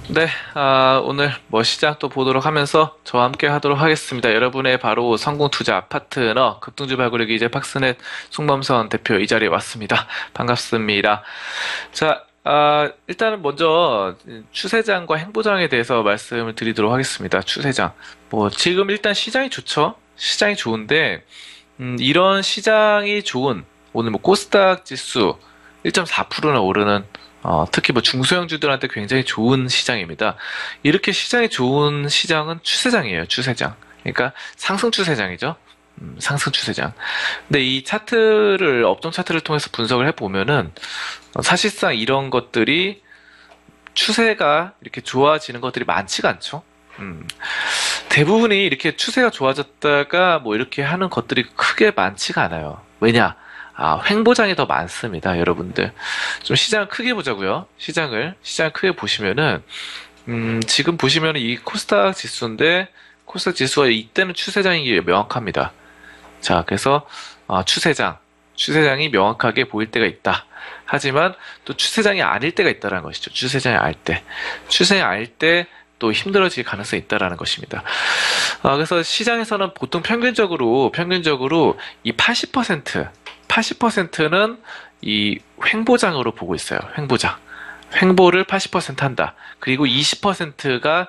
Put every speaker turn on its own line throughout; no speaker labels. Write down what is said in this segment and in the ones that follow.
네, 오늘 뭐 시장 또 보도록 하면서 저와 함께 하도록 하겠습니다. 여러분의 바로 성공투자 파트너 급등주 발굴의 이제 박스넷 송범선 대표 이 자리에 왔습니다. 반갑습니다. 자, 일단은 먼저 추세장과 행보장에 대해서 말씀을 드리도록 하겠습니다. 추세장. 뭐 지금 일단 시장이 좋죠? 시장이 좋은데 이런 시장이 좋은 오늘 뭐 코스닥 지수 1.4%나 오르는 특히 뭐 중소형주들한테 굉장히 좋은 시장입니다. 이렇게 시장이 좋은 시장은 추세장이에요, 추세장. 그러니까 상승 추세장이죠. 상승 추세장. 근데 이 차트를, 업종 차트를 통해서 분석을 해보면은, 사실상 이런 것들이 추세가 이렇게 좋아지는 것들이 많지가 않죠. 음, 대부분이 이렇게 추세가 좋아졌다가 뭐 이렇게 하는 것들이 크게 많지가 않아요. 왜냐? 횡보장이 더 많습니다, 여러분들. 좀 시장을 크게 보자고요. 시장을 크게 보시면은, 지금 보시면은 이 코스닥 지수인데, 코스닥 지수가 이때는 추세장이 명확합니다. 자, 그래서, 추세장이 명확하게 보일 때가 있다. 하지만 또 추세장이 아닐 때가 있다는 것이죠. 추세장이 알 때. 추세장이 알 때 또 힘들어질 가능성이 있다라는 것입니다. 그래서 시장에서는 보통 평균적으로 이 80%는 이 횡보장으로 보고 있어요. 횡보장. 횡보를 80% 한다. 그리고 20%가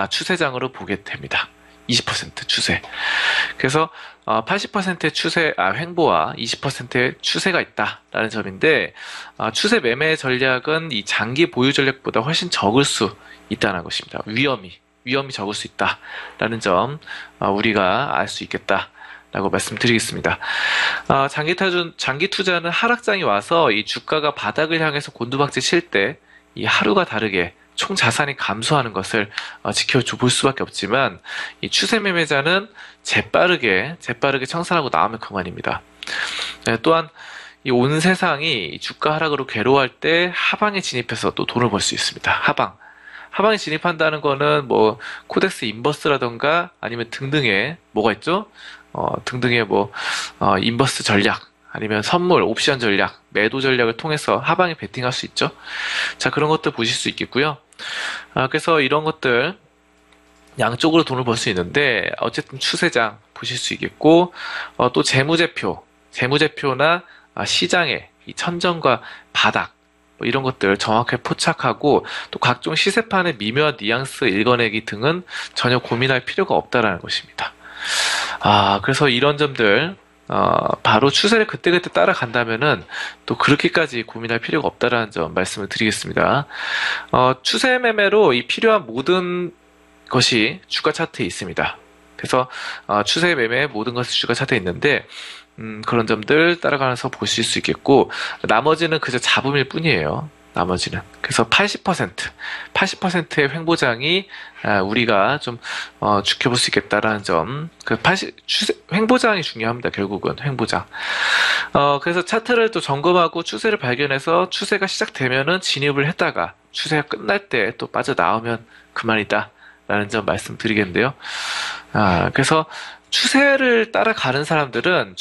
추세장으로 보게 됩니다. 20% 추세. 그래서 80%의 횡보와 20%의 추세가 있다라는 점인데, 추세 매매 전략은 이 장기 보유 전략보다 훨씬 적을 수 있다는 것입니다. 위험이 적을 수 있다라는 점, 우리가 알 수 있겠다라고 말씀드리겠습니다. 장기 투자는 하락장이 와서 이 주가가 바닥을 향해서 곤두박질 칠 때, 이 하루가 다르게 총 자산이 감소하는 것을 지켜볼 수밖에 없지만, 이 추세 매매자는 재빠르게 청산하고 나오면 그만입니다. 또한 이 온 세상이 주가 하락으로 괴로워할 때 하방에 진입해서 또 돈을 벌 수 있습니다. 하방에 진입한다는 거는 뭐 코덱스 인버스라던가 아니면 등등의 뭐가 있죠? 등등의 인버스 전략 아니면 선물, 옵션 전략, 매도 전략을 통해서 하방에 베팅할 수 있죠. 자, 그런 것들 보실 수 있겠고요. 그래서 이런 것들 양쪽으로 돈을 벌 수 있는데 어쨌든 추세장 보실 수 있겠고, 또 재무제표나 시장의 이 천정과 바닥 뭐 이런 것들 정확하게 포착하고 또 각종 시세판의 미묘한 뉘앙스 읽어내기 등은 전혀 고민할 필요가 없다라는 것입니다. 그래서 이런 점들 바로 추세를 그때그때 따라간다면은 또 그렇게까지 고민할 필요가 없다라는 점 말씀을 드리겠습니다. 추세 매매로 이 필요한 모든 것이 주가 차트에 있습니다. 그래서 추세 매매 모든 것이 주가 차트에 있는데 그런 점들 따라가면서 보실 수 있겠고, 나머지는 그저 잡음일 뿐이에요. 나머지는. 그래서 80%의 횡보장이 우리가 좀 지켜볼 수 있겠다라는 점. 횡보장이 중요합니다. 결국은 횡보장. 그래서 차트를 또 점검하고 추세를 발견해서 추세가 시작되면은 진입을 했다가 추세가 끝날 때 또 빠져나오면 그만이다. 라는 점 말씀드리겠는데요. 그래서 추세를 따라가는 사람들은,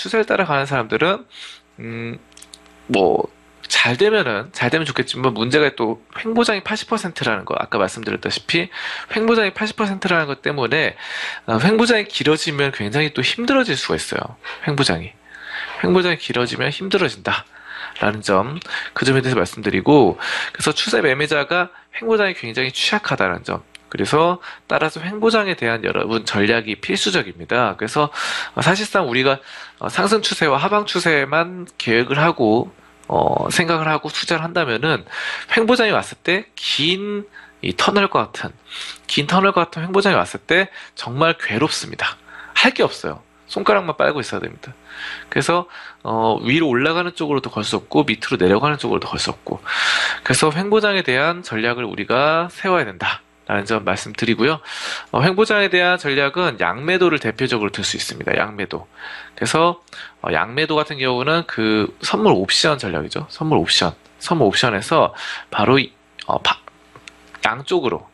뭐, 잘 되면 좋겠지만, 문제가 또 횡보장이 80%라는 거, 아까 말씀드렸다시피, 횡보장이 80%라는 것 때문에, 횡보장이 길어지면 굉장히 또 힘들어질 수가 있어요. 횡보장이 길어지면 힘들어진다. 라는 점, 그 점에 대해서 말씀드리고, 그래서 추세 매매자가 횡보장이 굉장히 취약하다는 점, 그래서 따라서 횡보장에 대한 여러분 전략이 필수적입니다. 그래서 사실상 우리가 상승 추세와 하방 추세만 계획을 하고 생각을 하고 투자를 한다면은 횡보장이 왔을 때 긴 터널과 같은 횡보장이 왔을 때 정말 괴롭습니다. 할 게 없어요. 손가락만 빨고 있어야 됩니다. 그래서 위로 올라가는 쪽으로도 걸 수 없고 밑으로 내려가는 쪽으로도 걸 수 없고, 그래서 횡보장에 대한 전략을 우리가 세워야 된다. 라는 점 말씀드리고요. 횡보장에 대한 전략은 양매도를 대표적으로 들 수 있습니다. 양매도. 그래서 양매도 같은 경우는 그 선물 옵션 전략이죠. 선물 옵션에서 바로 양쪽으로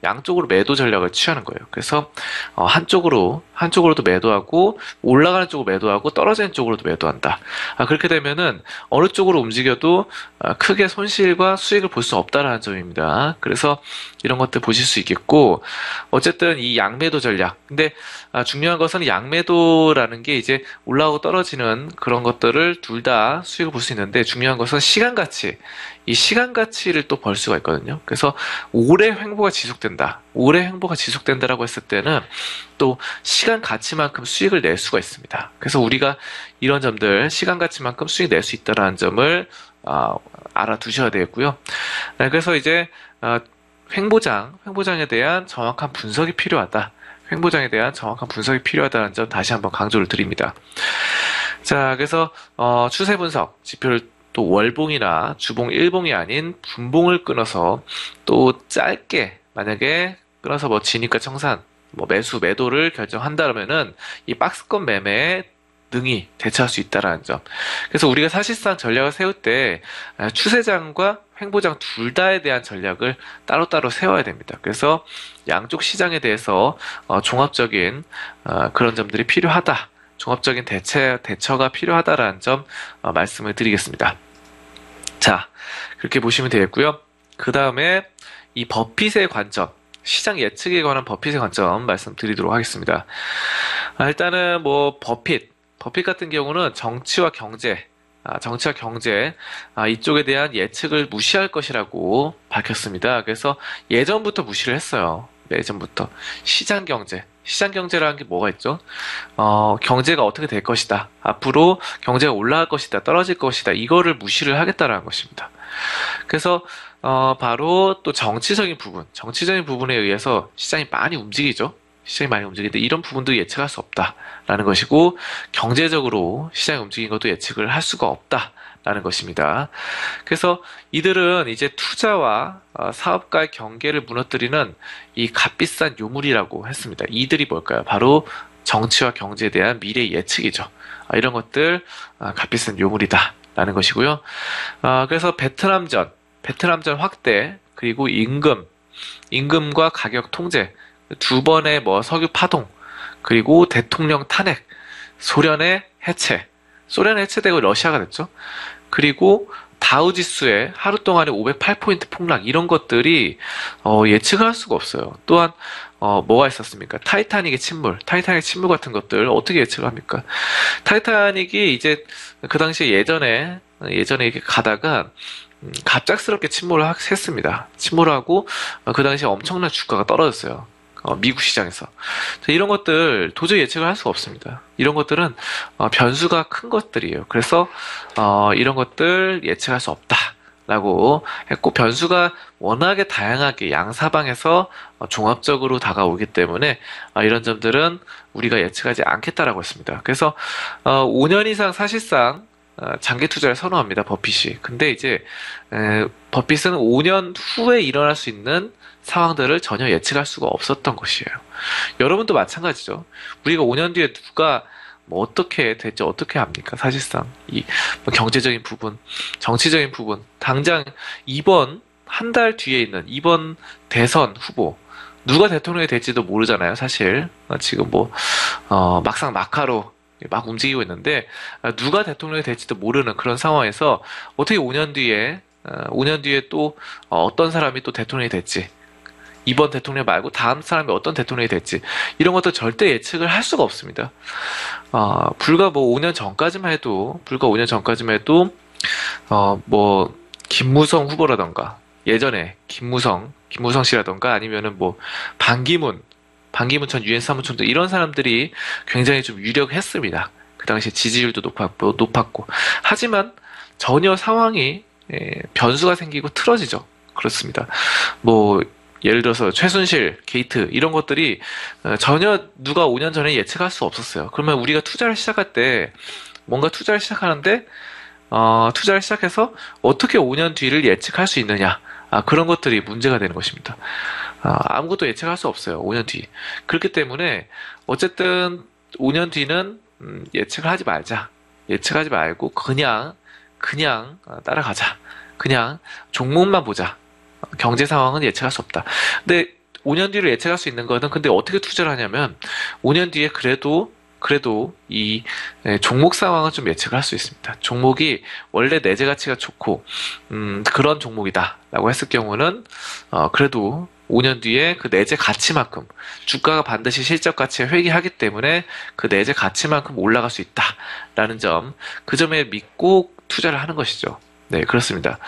매도 전략을 취하는 거예요. 그래서 한쪽으로 한쪽으로도 매도하고 올라가는 쪽으로 매도하고 떨어지는 쪽으로도 매도한다. 그렇게 되면은 어느 쪽으로 움직여도 크게 손실과 수익을 볼 수 없다라는 점입니다. 그래서 이런 것들 보실 수 있겠고, 어쨌든 이 양매도 전략. 근데 중요한 것은 양매도라는 게 이제 올라오고 떨어지는 그런 것들을 둘 다 수익을 볼 수 있는데, 중요한 것은 시간 가치. 이 시간 가치를 또 벌 수가 있거든요. 그래서 오래 횡보가 지속된다. 오래 횡보가 지속된다라고 했을 때는 또 시간 가치만큼 수익을 낼 수가 있습니다. 그래서 우리가 이런 점들, 시간 가치만큼 수익 낼 수 있다라는 점을 알아두셔야 되겠고요. 네, 그래서 이제 횡보장에 대한 정확한 분석이 필요하다. 횡보장에 대한 정확한 분석이 필요하다는 점 다시 한번 강조를 드립니다. 자, 그래서 추세 분석, 지표를 또 월봉이나 주봉, 일봉이 아닌 분봉을 끊어서 또 짧게 만약에 끊어서 뭐 진입과 청산, 뭐 매수, 매도를 결정한다면은 이 박스권 매매에 능히 대처할 수 있다라는 점. 그래서 우리가 사실상 전략을 세울 때 추세장과 횡보장 둘 다에 대한 전략을 따로따로 세워야 됩니다. 그래서 양쪽 시장에 대해서 종합적인 그런 점들이 필요하다. 종합적인 대처가 필요하다라는 점 말씀을 드리겠습니다. 자, 그렇게 보시면 되겠고요. 그 다음에 이 버핏의 관점, 시장 예측에 관한 버핏의 관점 말씀드리도록 하겠습니다. 일단은 뭐 버핏 같은 경우는 정치와 경제 이쪽에 대한 예측을 무시할 것이라고 밝혔습니다. 그래서 예전부터 무시를 했어요. 예전부터 시장 경제라는 게 뭐가 있죠? 경제가 어떻게 될 것이다. 앞으로 경제가 올라갈 것이다. 떨어질 것이다. 이거를 무시를 하겠다라는 것입니다. 그래서 바로 또 정치적인 부분에 의해서 시장이 많이 움직이죠. 시장이 많이 움직이는데 이런 부분도 예측할 수 없다라는 것이고, 경제적으로 시장이 움직인 것도 예측을 할 수가 없다라는 것입니다. 그래서 이들은 이제 투자와 사업가의 경계를 무너뜨리는 이 값비싼 요물이라고 했습니다. 이들이 뭘까요? 바로 정치와 경제에 대한 미래 예측이죠. 이런 것들 값비싼 요물이다라는 것이고요. 그래서 베트남전 확대, 그리고 임금과 가격 통제, 두 번의 뭐 석유 파동, 그리고 대통령 탄핵, 소련의 해체되고 러시아가 됐죠. 그리고 다우지수의 하루 동안에 508포인트 폭락, 이런 것들이 예측을 할 수가 없어요. 또한 뭐가 있었습니까? 타이타닉의 침몰 같은 것들 어떻게 예측을 합니까? 타이타닉이 이제 그 당시에 예전에 이렇게 가다가 갑작스럽게 침몰을 했습니다. 침몰하고 그 당시에 엄청난 주가가 떨어졌어요. 미국 시장에서. 이런 것들 도저히 예측을 할 수가 없습니다. 이런 것들은 변수가 큰 것들이에요. 그래서 이런 것들 예측할 수 없다라고 했고, 변수가 워낙에 다양하게 양사방에서 종합적으로 다가오기 때문에 이런 점들은 우리가 예측하지 않겠다라고 했습니다. 그래서 5년 이상 사실상 장기 투자를 선호합니다, 버핏이. 근데 이제 버핏은 5년 후에 일어날 수 있는 상황들을 전혀 예측할 수가 없었던 것이에요. 여러분도 마찬가지죠. 우리가 5년 뒤에 누가 뭐 어떻게 될지 어떻게 합니까? 사실상 뭐 경제적인 부분, 정치적인 부분, 당장 한 달 뒤에 있는 이번 대선 후보 누가 대통령이 될지도 모르잖아요, 사실. 지금 뭐 막상 막하로 막 움직이고 있는데 누가 대통령이 될지도 모르는 그런 상황에서 어떻게 5년 뒤에 또 어떤 사람이 또 대통령이 될지, 이번 대통령 말고 다음 사람이 어떤 대통령이 될지, 이런 것도 절대 예측을 할 수가 없습니다. 불과 5년 전까지만 해도 뭐 김무성 후보라던가, 예전에 김무성 씨라던가, 아니면은 뭐 반기문 전 유엔 사무총장, 이런 사람들이 굉장히 좀 유력했습니다. 그 당시에 지지율도 높았고. 하지만 전혀 상황이 변수가 생기고 틀어지죠. 그렇습니다. 뭐 예를 들어서 최순실 게이트, 이런 것들이 전혀 누가 5년 전에 예측할 수 없었어요. 그러면 우리가 투자를 시작할 때, 뭔가 투자를 시작하는데 투자를 시작해서 어떻게 5년 뒤를 예측할 수 있느냐, 그런 것들이 문제가 되는 것입니다. 아무것도 예측할 수 없어요, 5년 뒤. 그렇기 때문에 어쨌든 5년 뒤는 예측을 하지 말자. 예측하지 말고 그냥 따라가자. 그냥 종목만 보자. 경제 상황은 예측할 수 없다. 근데 5년 뒤를 예측할 수 있는 거는 근데 어떻게 투자를 하냐면 5년 뒤에 그래도 이 종목 상황은 좀 예측을 할 수 있습니다. 종목이 원래 내재 가치가 좋고 그런 종목이다라고 했을 경우는 그래도 5년 뒤에 그 내재 가치만큼 주가가 반드시 실적 가치에 회귀하기 때문에 그 내재 가치만큼 올라갈 수 있다라는 점, 그 점에 믿고 투자를 하는 것이죠. 네, 그렇습니다.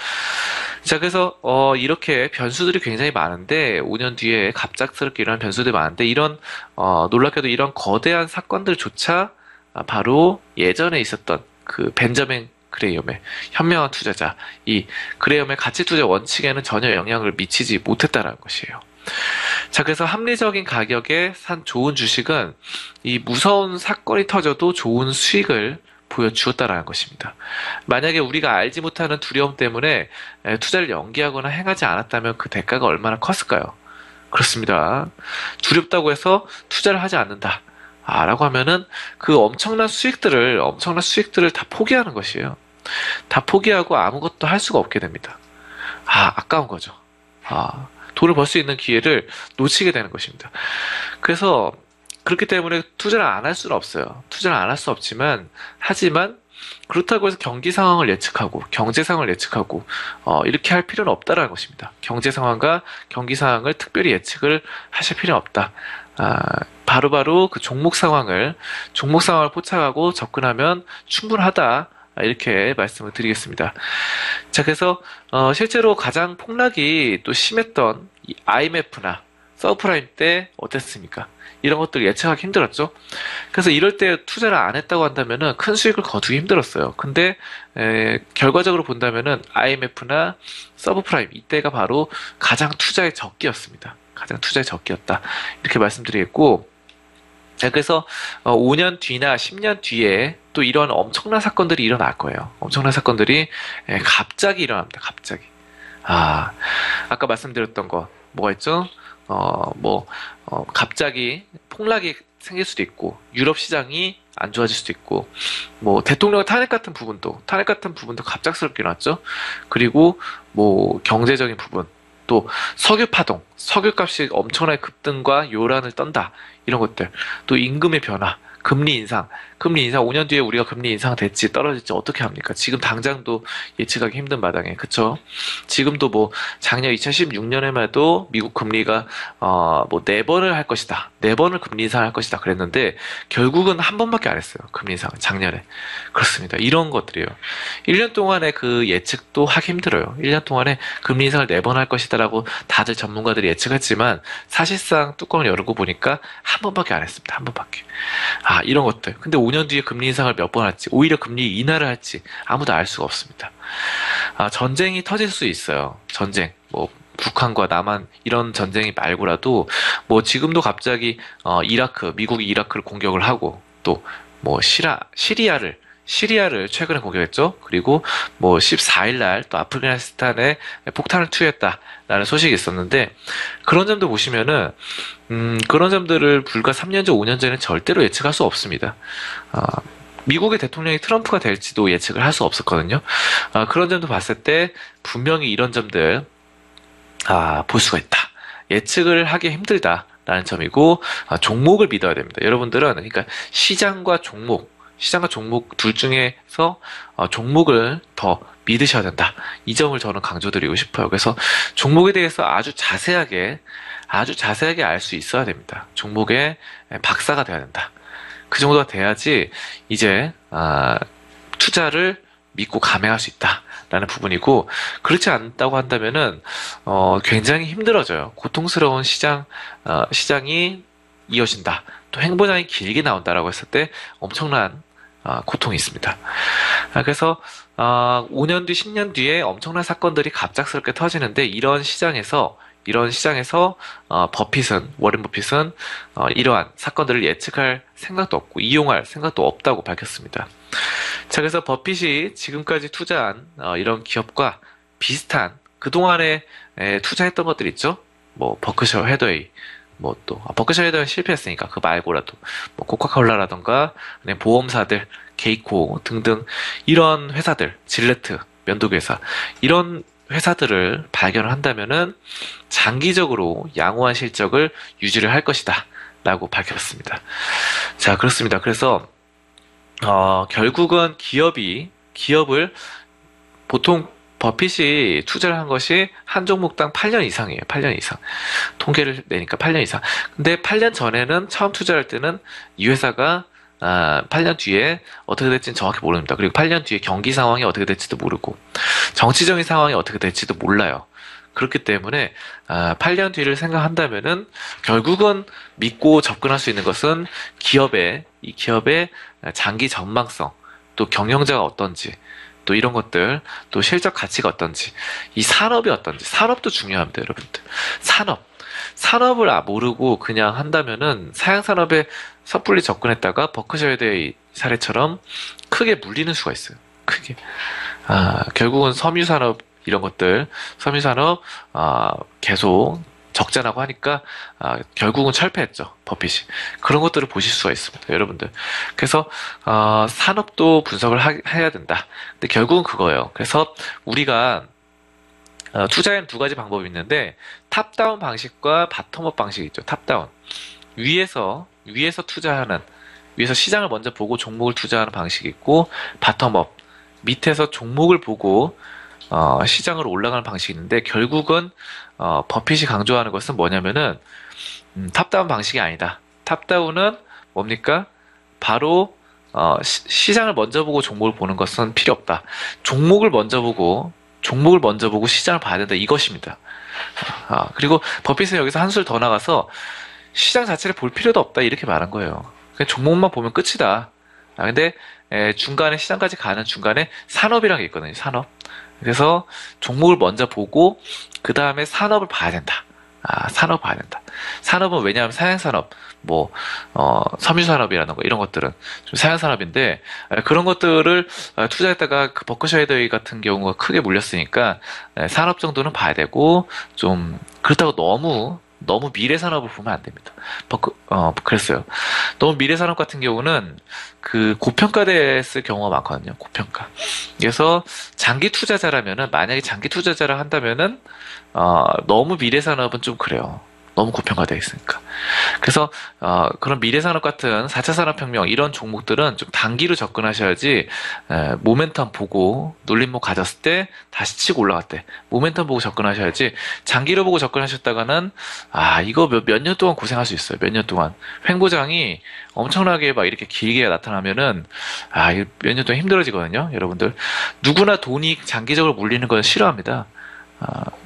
자, 그래서 이렇게 변수들이 굉장히 많은데 5년 뒤에 갑작스럽게 일어나는 변수들이 많은데 이런 놀랍게도 이런 거대한 사건들조차 바로 예전에 있었던 그 벤저민 그레이엄의 현명한 투자자, 이 그레이엄의 가치 투자 원칙에는 전혀 영향을 미치지 못했다라는 것이에요. 자, 그래서 합리적인 가격에 산 좋은 주식은 이 무서운 사건이 터져도 좋은 수익을 보여주었다라는 것입니다. 만약에 우리가 알지 못하는 두려움 때문에 투자를 연기하거나 행하지 않았다면 그 대가가 얼마나 컸을까요? 그렇습니다. 두렵다고 해서 투자를 하지 않는다. 라고 하면은 그 엄청난 수익들을 다 포기하는 것이에요. 다 포기하고 아무것도 할 수가 없게 됩니다. 아까운 거죠. 돈을 벌 수 있는 기회를 놓치게 되는 것입니다. 그래서 그렇기 때문에 투자를 안 할 수는 없어요. 투자를 안 할 수 없지만, 하지만 그렇다고 해서 경기 상황을 예측하고 경제 상황을 예측하고 이렇게 할 필요는 없다라는 것입니다. 경제 상황과 경기 상황을 특별히 예측을 하실 필요는 없다. 바로바로 그 종목 상황을 포착하고 접근하면 충분하다. 이렇게 말씀을 드리겠습니다. 자, 그래서 실제로 가장 폭락이 또 심했던 이 IMF나 서브프라임 때 어땠습니까? 이런 것들 예측하기 힘들었죠. 그래서 이럴 때 투자를 안 했다고 한다면은 큰 수익을 거두기 힘들었어요. 근데 결과적으로 본다면은 IMF나 서브프라임 이때가 바로 가장 투자의 적기였습니다. 가장 투자의 적기였다. 이렇게 말씀드리겠고, 자, 그래서 5년 뒤나 10년 뒤에 또 이런 엄청난 사건들이 일어날 거예요. 엄청난 사건들이 갑자기 일어납니다. 갑자기. 아까 말씀드렸던 거 뭐가 있죠? 갑자기 폭락이 생길 수도 있고, 유럽 시장이 안 좋아질 수도 있고, 대통령 탄핵 같은 부분도 갑작스럽게 일어났죠. 그리고 경제적인 부분, 또 석유 파동, 석유값이 엄청나게 급등과 요란을 떤다. 이런 것들, 또 임금의 변화, 금리 인상 5년 뒤에 우리가 금리 인상될지 떨어질지 어떻게 합니까? 지금 당장도 예측하기 힘든 마당에, 그쵸? 지금도 작년 2016년에만 해도 미국 금리가 4번을 할 것이다. 4번을 금리 인상할 것이다. 그랬는데 결국은 한 번밖에 안 했어요. 금리 인상 작년에. 그렇습니다. 이런 것들이에요. 1년 동안에 그 예측도 하기 힘들어요. 1년 동안에 금리 인상을 4번 할 것이다라고 다들 전문가들이 예측했지만 사실상 뚜껑을 열고 보니까 한 번밖에 안 했습니다. 한 번밖에. 이런 것들. 근데 5년 뒤에 금리 인상을 몇 번 할지, 오히려 금리 인하를 할지 아무도 알 수가 없습니다. 전쟁이 터질 수 있어요. 전쟁. 북한과 남한 이런 전쟁이 말고라도 지금도 갑자기 미국이 이라크를 공격을 하고 또 시리아를 최근에 공격했죠. 그리고 14일 날 또 아프가니스탄에 폭탄을 투여했다라는 소식이 있었는데, 그런 점도 보시면은 그런 점들을 불과 3년 전, 5년 전에는 절대로 예측할 수 없습니다. 미국의 대통령이 트럼프가 될지도 예측을 할 수 없었거든요. 그런 점도 봤을 때 분명히 이런 점들 볼 수가 있다. 예측을 하기 힘들다라는 점이고, 종목을 믿어야 됩니다. 여러분들은 그러니까 시장과 종목 둘 중에서 종목을 더 믿으셔야 된다. 이 점을 저는 강조드리고 싶어요. 그래서 종목에 대해서 아주 자세하게 알 수 있어야 됩니다. 종목의 박사가 돼야 된다. 그 정도가 돼야지 이제 투자를 믿고 감행할 수 있다라는 부분이고, 그렇지 않다고 한다면은 굉장히 힘들어져요. 고통스러운 시장이 이어진다. 또 행보장이 길게 나온다라고 했을 때 엄청난 고통이 있습니다. 그래서 5년 뒤, 10년 뒤에 엄청난 사건들이 갑작스럽게 터지는데, 이런 시장에서 워렌 버핏은 이러한 사건들을 예측할 생각도 없고 이용할 생각도 없다고 밝혔습니다. 자, 그래서 버핏이 지금까지 투자한 이런 기업과 비슷한 그동안에 투자했던 것들 있죠. 버크셔 해더웨이, 버크셔 해더웨이는 실패했으니까 그 말고라도 코카콜라라던가 보험사들, 게이코 등등 이런 회사들, 질레트 면도기 회사, 이런 회사들을 발견을 한다면은 장기적으로 양호한 실적을 유지를 할 것이다 라고 밝혔습니다. 자, 그렇습니다. 그래서 결국은 기업을 보통 버핏이 투자를 한 것이 한 종목당 8년 이상이에요. 8년 이상. 통계를 내니까 8년 이상. 근데 8년 전에는 처음 투자할 때는 이 회사가 8년 뒤에 어떻게 될지는 정확히 모릅니다. 그리고 8년 뒤에 경기 상황이 어떻게 될지도 모르고 정치적인 상황이 어떻게 될지도 몰라요. 그렇기 때문에 8년 뒤를 생각한다면은 결국은 믿고 접근할 수 있는 것은 이 기업의 장기 전망성, 또 경영자가 어떤지, 또 이런 것들, 또 실적 가치가 어떤지, 이 산업이 어떤지, 산업도 중요합니다, 여러분들. 산업을 모르고 그냥 한다면은 사양산업에 섣불리 접근했다가 버크셔 해더웨이 사례처럼 크게 물리는 수가 있어요. 크게. 결국은 섬유산업 이런 것들, 섬유산업 계속 적자라고 하니까 결국은 철폐했죠, 버핏이. 그런 것들을 보실 수가 있습니다, 여러분들. 그래서 산업도 분석을 해야 된다. 근데 결국은 그거예요. 그래서 우리가 투자에는 두 가지 방법이 있는데 탑다운 방식과 바텀업 방식이 있죠. 탑다운. 위에서 위에서 시장을 먼저 보고 종목을 투자하는 방식이 있고, 바텀업. 밑에서 종목을 보고 시장으로 올라가는 방식이 있는데, 결국은 버핏이 강조하는 것은 뭐냐면은 탑다운 방식이 아니다. 탑다운은 뭡니까? 바로 시장을 먼저 보고 종목을 보는 것은 필요 없다. 종목을 먼저 보고 시장을 봐야 된다. 이것입니다. 그리고 버핏은 여기서 한 술 더 나가서 시장 자체를 볼 필요도 없다. 이렇게 말한 거예요. 그냥 종목만 보면 끝이다. 근데 중간에 시장까지 가는 중간에 산업이라는 게 있거든요. 산업. 그래서 종목을 먼저 보고 그 다음에 산업을 봐야 된다. 산업 봐야 된다. 산업은 왜냐하면 사양산업, 섬유산업이라는 거 이런 것들은 좀 사양산업인데 그런 것들을 투자했다가 그 버크셔 해더웨이 같은 경우가 크게 물렸으니까 산업 정도는 봐야 되고, 좀 그렇다고 너무 미래산업을 보면 안 됩니다. 그랬어요. 너무 미래산업 같은 경우는 그 고평가됐을 경우가 많거든요. 고평가. 그래서 만약에 장기 투자자를 한다면은 너무 미래산업은 좀 그래요. 너무 고평가되어 있으니까. 그래서 그런 미래산업 같은 4차 산업혁명 이런 종목들은 좀 단기로 접근하셔야지, 모멘텀 보고 놀림목 가졌을 때 다시 치고 올라갈 때 모멘텀 보고 접근하셔야지, 장기로 보고 접근하셨다가는 이거 몇 년 동안 고생할 수 있어요. 몇 년 동안 횡보장이 엄청나게 막 이렇게 길게 나타나면은 몇 년 동안 힘들어지거든요. 여러분들 누구나 돈이 장기적으로 물리는 건 싫어합니다.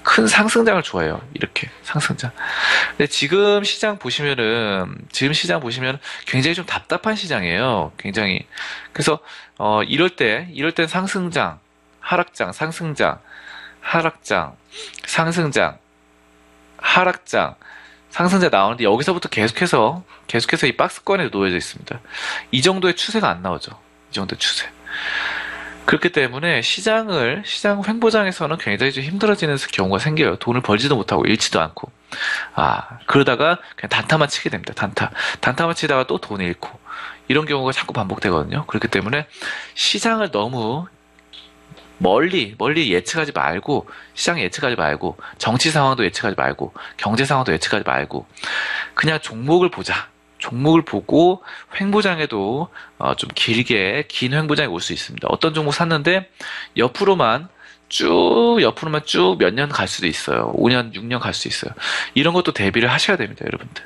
큰 상승장을 좋아해요. 이렇게 상승장. 근데 지금 시장 보시면 굉장히 좀 답답한 시장이에요. 굉장히. 그래서 이럴 땐 상승장, 하락장, 상승장, 하락장, 상승장, 하락장, 상승장 나오는데 여기서부터 계속해서 이 박스권에 놓여져 있습니다. 이 정도의 추세가 안 나오죠. 이 정도의 추세. 그렇기 때문에 시장 횡보장에서는 굉장히 좀 힘들어지는 경우가 생겨요. 돈을 벌지도 못하고 잃지도 않고. 그러다가 그냥 단타만 치게 됩니다. 단타만 치다가 또 돈 잃고. 이런 경우가 자꾸 반복되거든요. 그렇기 때문에 시장을 너무 멀리 예측하지 말고, 시장 예측하지 말고, 정치 상황도 예측하지 말고, 경제 상황도 예측하지 말고, 그냥 종목을 보자. 종목을 보고 횡보장에도 좀 긴 횡보장이 올 수 있습니다. 어떤 종목 샀는데 옆으로만 쭉 몇 년 갈 수도 있어요. 5년, 6년 갈 수 있어요. 이런 것도 대비를 하셔야 됩니다, 여러분들.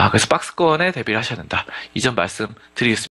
그래서 박스권에 대비를 하셔야 된다. 이 점 말씀드리겠습니다.